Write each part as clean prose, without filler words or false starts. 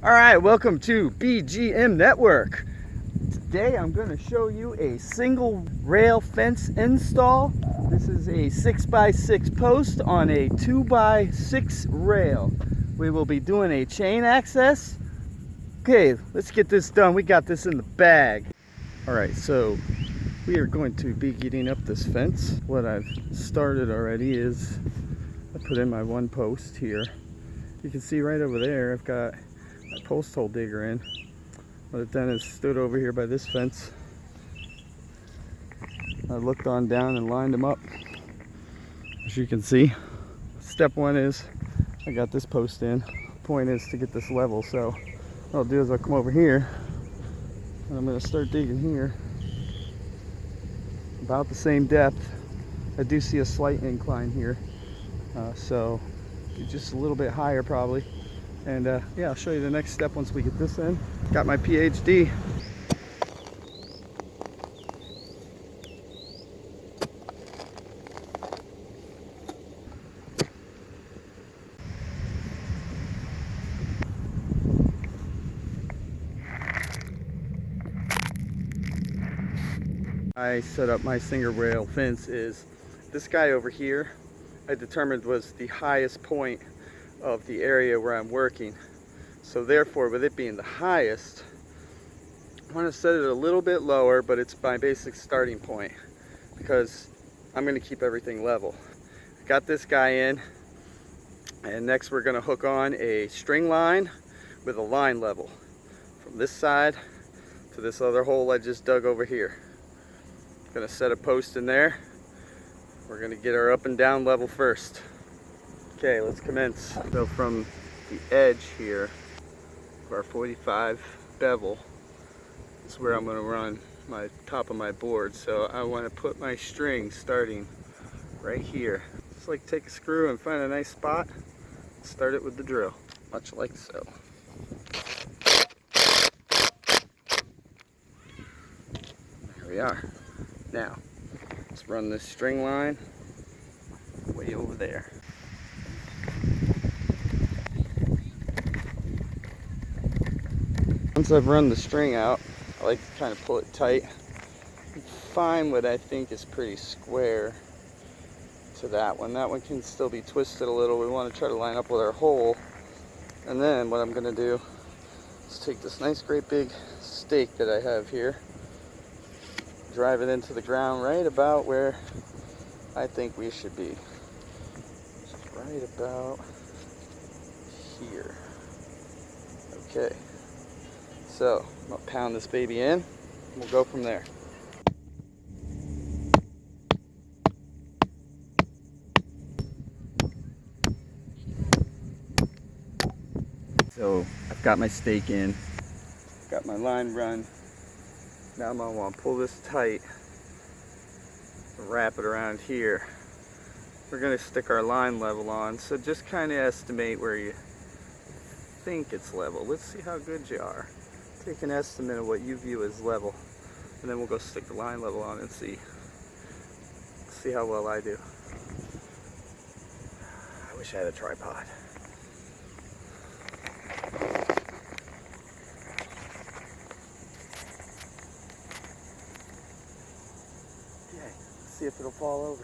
All right, welcome to BGM Network. Today I'm going to show you a single rail fence install. This is a 6x6 post on a 2x6 rail. We will be doing a chain access. Okay, let's get this done. We got this in the bag. All right, so we are going to be getting up this fence. What I've started already is I put in my one post here. You can see right over there I've got my post hole digger in. What I've done is stood over here by this fence. I looked on down and lined them up. As you can see, step one is I got this post in. Point is to get this level, so what I'll do is I'll come over here and I'm going to start digging here. About the same depth. I do see a slight incline here, so just a little bit higher probably. And yeah, I'll show you the next step once we get this in. Got my PhD. I set up my single rail fence is this guy over here I determined was the highest point of the area where I'm working. So therefore, with it being the highest, I want to set it a little bit lower, but it's my basic starting point because I'm going to keep everything level. I got this guy in, and next we're going to hook on a string line with a line level from this side to this other hole I just dug over here. Going to set a post in there. We're going to get our up and down level first. Okay, let's commence. So from the edge here of our 45 bevel is where I'm going to run my top of my board. So I want to put my string starting right here. Just like take a screw and find a nice spot. Start it with the drill, much like so. There we are. Now, let's run this string line way over there. Once I've run the string out, I like to kind of pull it tight. Find what I think is pretty square to that one. That one can still be twisted a little. We want to try to line up with our hole. And then what I'm going to do is take this nice great big stake that I have here, drive it into the ground right about where I think we should be. Just right about here. Okay. So, I'm going to pound this baby in, and we'll go from there. So, I've got my stake in, got my line run. Now I'm going to want to pull this tight, wrap it around here. We're going to stick our line level on, so just kind of estimate where you think it's level. Let's see how good you are. Take an estimate of what you view as level, and then we'll go stick the line level on and see how well I do. I wish I had a tripod. Okay, let's see if it'll fall over.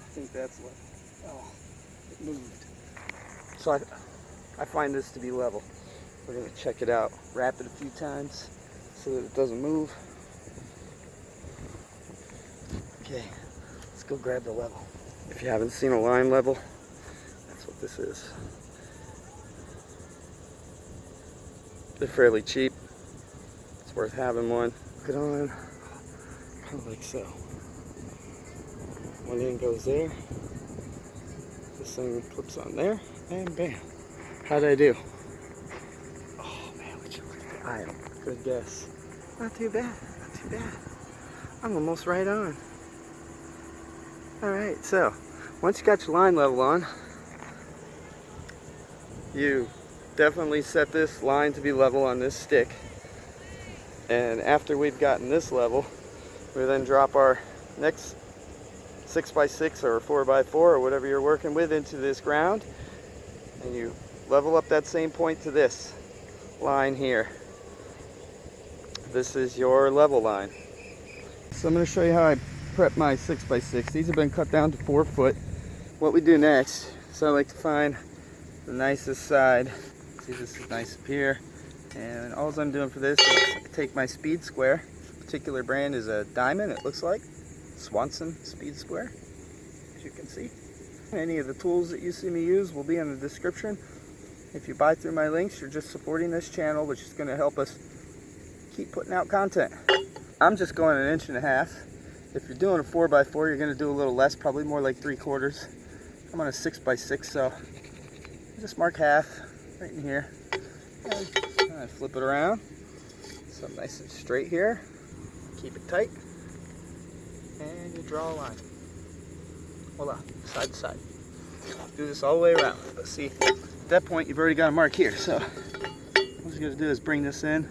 I think that's what, oh, it moved. So I find this to be level. We're going to check it out, wrap it a few times so that it doesn't move. Okay, let's go grab the level. If you haven't seen a line level, that's what this is. They're fairly cheap. It's worth having one. Hook it on, kind of like so. One end goes there, this thing clips on there, and bam. How'd I do? Oh man, would you look at the item? Good guess. Not too bad, not too bad. I'm almost right on. Alright, so once you got your line level on, you definitely set this line to be level on this stick. And after we've gotten this level, we then drop our next 6x6 or 4x4 or whatever you're working with into this ground, and you level up that same point to this line here. This is your level line. So I'm going to show you how I prep my 6x6. These have been cut down to 4 foot. What we do next is I like to find the nicest side. See, this is nice up here. And all I'm doing for this is take my speed square. Particular brand is a diamond, it looks like. Swanson speed square, as you can see. Any of the tools that you see me use will be in the description. If you buy through my links, you're just supporting this channel, which is going to help us keep putting out content. I'm just going 1.5 inches. If you're doing a 4x4, you're going to do a little less, probably more like 3/4. I'm on a 6x6, so just mark half right in here. And I flip it around, so nice and straight here. Keep it tight, and you draw a line. Voila, side to side. Do this all the way around. But see, at that point, you've already got a mark here. So what you're gonna do is bring this in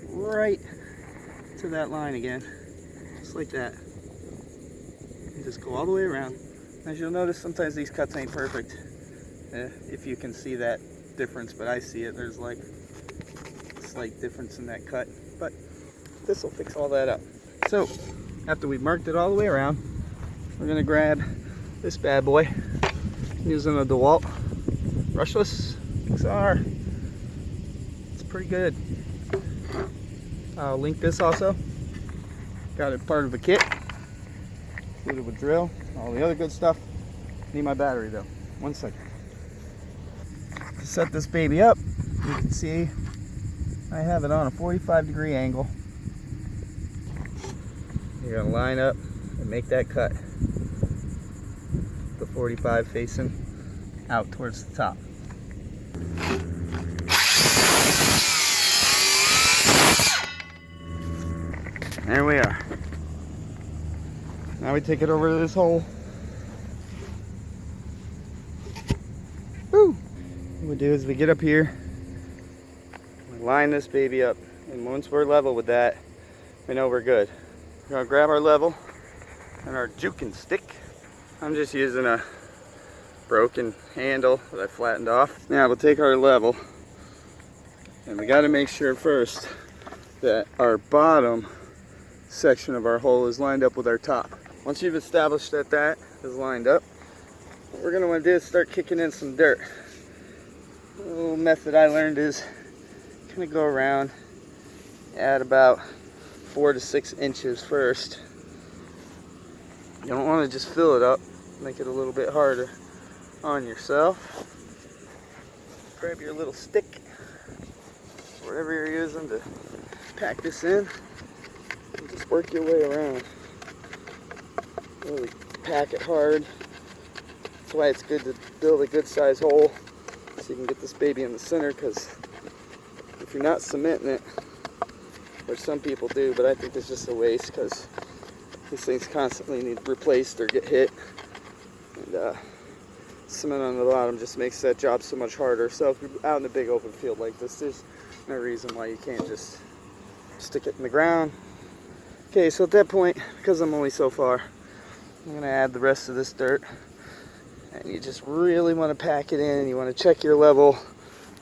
right to that line again, just like that, and just go all the way around. As you'll notice, sometimes these cuts ain't perfect, if you can see that difference, but I see it. There's like a slight difference in that cut, but this will fix all that up. So after we've marked it all the way around, we're gonna grab this bad boy using a DeWalt brushless XR. It's pretty good. I'll link this also. Got it part of a kit, included with drill, all the other good stuff. Need my battery though. 1 second. To set this baby up, you can see I have it on a 45-degree angle. You're gonna line up and make that cut. The 45 facing out towards the top. There we are. Now we take it over to this hole. Woo! What we do is we get up here, we line this baby up, and once we're level with that, we know we're good. We're gonna grab our level and our juking stick. I'm just using a broken handle that I flattened off. Now we'll take our level, and we got to make sure first that our bottom section of our hole is lined up with our top. Once you've established that that is lined up, what we're going to want to do is start kicking in some dirt. A little method I learned is kind of go around at about 4 to 6 inches first. You don't want to just fill it up, make it a little bit harder on yourself. Grab your little stick, whatever you're using to pack this in, and just work your way around. Really pack it hard. That's why it's good to build a good size hole so you can get this baby in the center, because if you're not cementing it, which some people do, but I think it's just a waste because these things constantly need replaced or get hit, and cement on the bottom just makes that job so much harder. So if you're out in a big open field like this, there's no reason why you can't just stick it in the ground. Okay, so at that point, because I'm only so far, I'm going to add the rest of this dirt, and you just really want to pack it in. You want to check your level,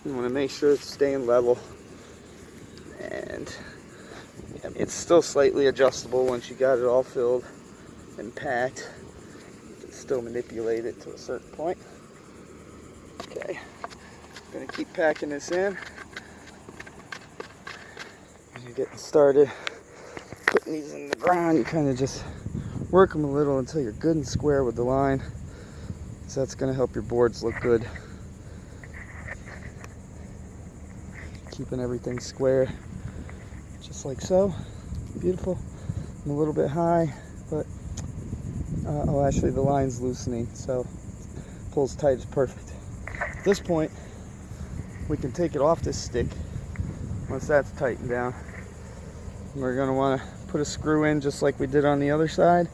you want to make sure it's staying level, and it's still slightly adjustable once you got it all filled and packed. You can still manipulate it to a certain point. Okay, I'm going to keep packing this in. As you're getting started putting these in the ground, you kind of just work them a little until you're good and square with the line. So that's going to help your boards look good. Keeping everything square, just like so. Beautiful. I'm a little bit high, but oh, actually the line's loosening, so pulls tight is perfect. At this point, we can take it off this stick once that's tightened down. And we're going to want to put a screw in just like we did on the other side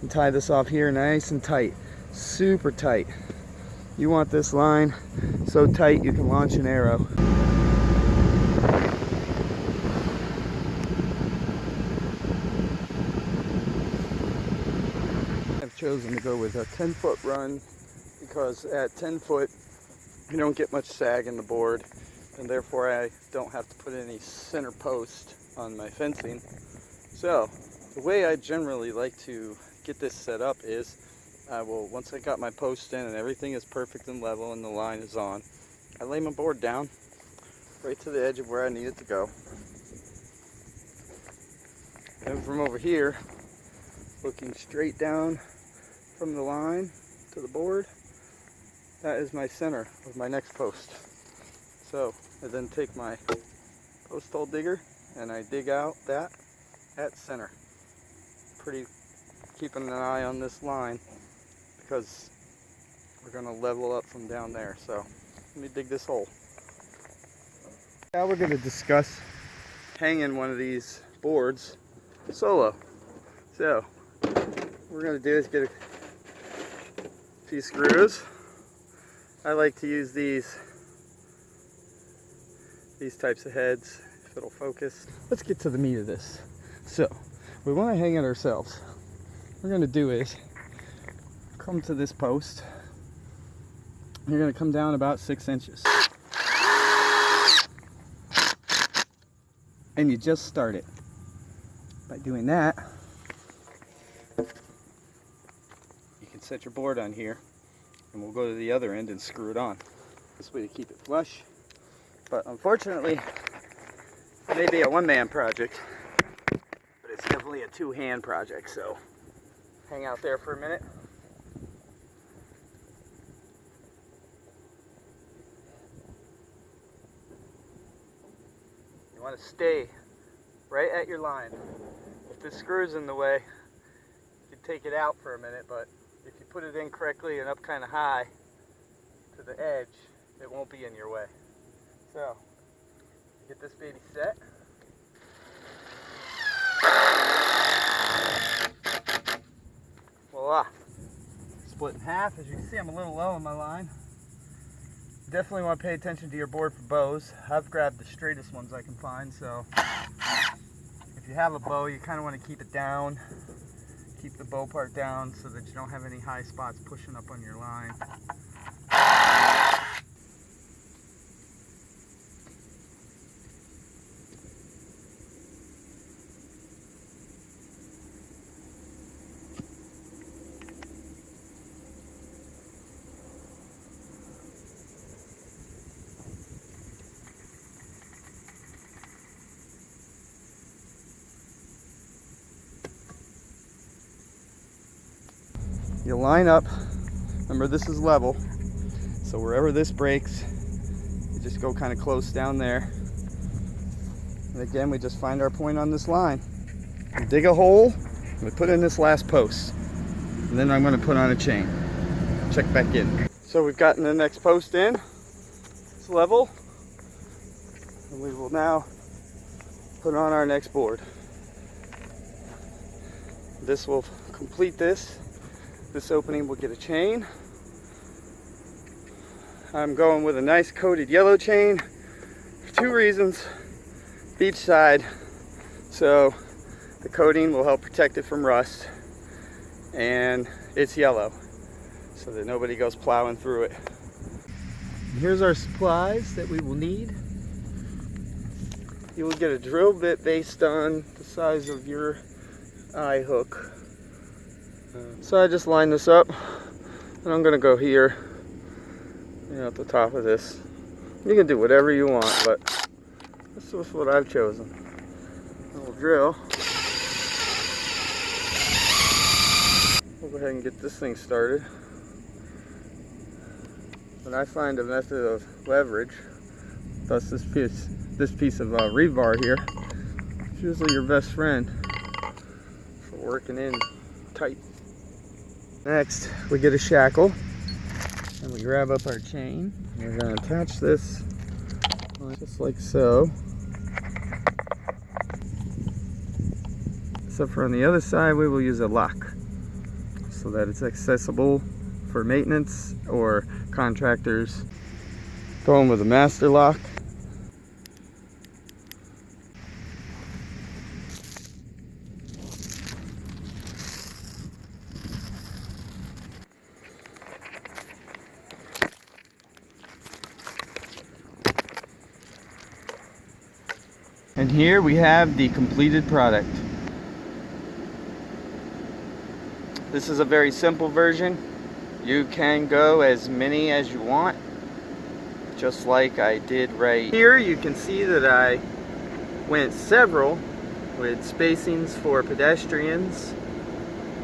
and tie this off here nice and tight, super tight. You want this line so tight you can launch an arrow. I've chosen to go with a 10-foot run because at 10 foot you don't get much sag in the board, and therefore I don't have to put any center post on my fencing. So the way I generally like to get this set up is once I got my post in and everything is perfect and level and the line is on, I lay my board down right to the edge of where I need it to go. And from over here, looking straight down from the line to the board, that is my center of my next post. So I then take my post hole digger and I dig out that at center. Keeping an eye on this line because we're going to level up from down there. So let me dig this hole. Now we're going to discuss hanging one of these boards solo. So what we're going to do is get a few screws. I like to use these types of heads if it'll focus. Let's get to the meat of this. So we want to hang it ourselves. What we're going to do is come to this post. You're going to come down about 6 inches. And you just start it. By doing that, you can set your board on here, and we'll go to the other end and screw it on. This way to keep it flush. But unfortunately, it may be a one-man project, but it's definitely a two-hand project, so hang out there for a minute. You want to stay right at your line. If this screw's in the way, you can take it out for a minute, but if you put it in correctly and up kind of high to the edge, it won't be in your way. So, get this baby set. Voila. Split in half. As you can see, I'm a little low on my line. You definitely want to pay attention to your board for bows. I've grabbed the straightest ones I can find, so if you have a bow, you kind of want to keep it down. Keep the bow part down so that you don't have any high spots pushing up on your line. You line up, remember this is level, so wherever this breaks, you just go kind of close down there. And again, we just find our point on this line. We dig a hole, and we put in this last post. And then I'm going to put on a chain. Check back in. So we've gotten the next post in. It's level. And we will now put on our next board. This will complete this. This opening will get a chain. I'm going with a nice coated yellow chain for 2 reasons. Each side, so the coating will help protect it from rust, and it's yellow so that nobody goes plowing through it. And here's our supplies that we will need. You will get a drill bit based on the size of your eye hook. So I just line this up, and I'm going to go here, at the top of this. You can do whatever you want, but this is what I've chosen. A little drill. We'll go ahead and get this thing started. When I find a method of leverage, thus this piece of rebar here, it's usually your best friend for working in tight. Next, we get a shackle, and we grab up our chain. We're going to attach this just like so. Except for on the other side, we will use a lock so that it's accessible for maintenance or Contractors going with a master lock. And here we have the completed product. This is a very simple version. You can go as many as you want, just like I did right here. You can see that I went several with spacings for pedestrians,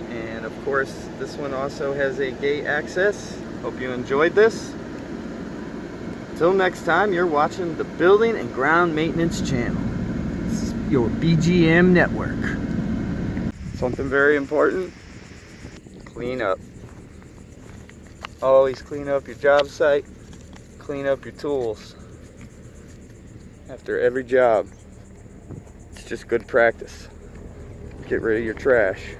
and of course this one also has a gate access. Hope you enjoyed this. Until next time, you're watching the Building and Ground Maintenance channel. This is your BGM network. Something very important: clean up. Always clean up your job site, clean up your tools after every job. It's just good practice. Get rid of your trash.